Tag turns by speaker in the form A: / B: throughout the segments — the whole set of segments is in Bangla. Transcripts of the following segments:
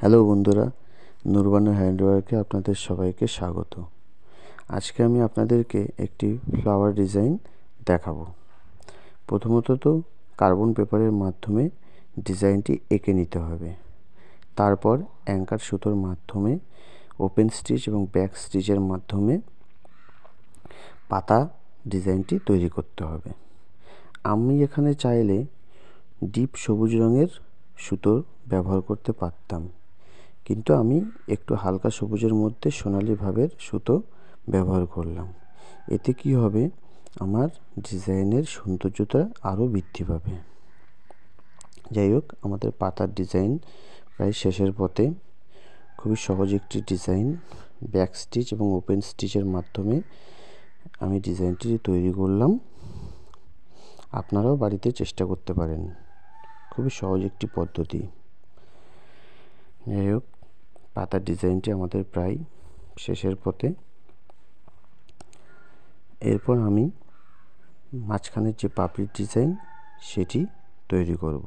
A: হ্যালো বন্ধুরা, নুরবানো হ্যান্ডওয়ার্কে আপনাদের সবাইকে স্বাগত। আজকে আমি আপনাদেরকে একটি ফ্লাওয়ার ডিজাইন দেখাবো। প্রথমত কার্বন পেপারের মাধ্যমে ডিজাইনটি এঁকে নিতে হবে। তারপর অ্যাঙ্কার সুতোর মাধ্যমে ওপেন স্টিচ এবং ব্যাক স্টিচের মাধ্যমে পাতা ডিজাইনটি তৈরি করতে হবে। আমি এখানে চাইলে ডিপ সবুজ রঙের সুতোর ব্যবহার করতে পারতাম, কিন্তু আমি একটু হালকা সবুজের মধ্যে সোনালি ভাবের সুতো ব্যবহার করলাম। এতে কি হবে, আমার ডিজাইনের সৌন্দর্যতা আরও বৃদ্ধি পাবে। যাই হোক, আমাদের পাতার ডিজাইন প্রায় শেষের পথে। খুবই সহজ একটি ডিজাইন, ব্যাক স্টিচ এবং ওপেন স্টিচের মাধ্যমে আমি ডিজাইনটি তৈরি করলাম। আপনারাও বাড়িতে চেষ্টা করতে পারেন, খুবই সহজ একটি পদ্ধতি। যাই হোক, পাতার ডিজাইনটি আমাদের প্রায় শেষের পথে। এরপর আমি মাঝখানের যে পাপড়ির ডিজাইন সেটি তৈরি করব।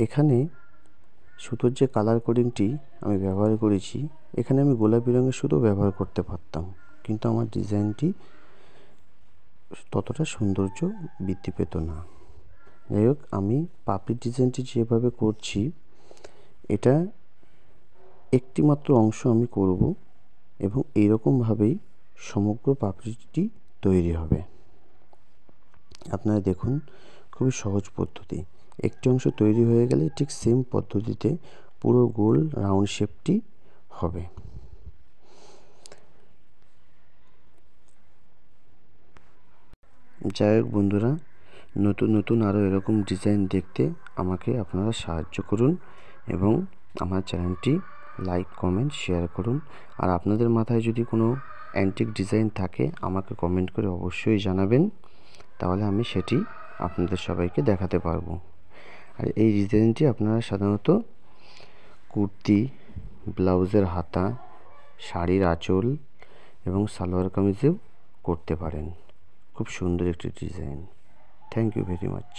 A: এখানে সুতোর যে কালার কোডিংটি আমি ব্যবহার করেছি, এখানে আমি গোলাপি রঙের সুতো ব্যবহার করতে পারতাম, কিন্তু আমার ডিজাইনটি ততটা সৌন্দর্য বৃদ্ধি পেত না। যাই হোক, আমি পাপড়ির ডিজাইনটি যেভাবে করছি, এটা একটি মাত্র অংশ আমি করব এবং এইরকমভাবেই সমগ্র পাপড়িটি তৈরি হবে। আপনারা দেখুন, খুবই সহজ পদ্ধতি। একটি অংশ তৈরি হয়ে গেলে ঠিক সেম পদ্ধতিতে পুরো গোল রাউন্ড শেপটি হবে। যাই হোক বন্ধুরা, নতুন নতুন আরও এরকম ডিজাইন দেখতে আমাকে আপনারা সাহায্য করুন এবং আমার চ্যানেলটি লাইক, কমেন্ট, শেয়ার করুন। আর আপনাদের মাথায় যদি কোনো অ্যান্টিক ডিজাইন থাকে, আমাকে কমেন্ট করে অবশ্যই জানাবেন, তাহলে আমি সেটি আপনাদের সবাইকে দেখাতে পারবো। আর এই ডিজাইনটি আপনারা সাধারণত কুর্তি, ব্লাউজের হাতা, শাড়ির আঁচল এবং সালোয়ার কামিজেও করতে পারেন। খুব সুন্দর একটি design. Thank you very much.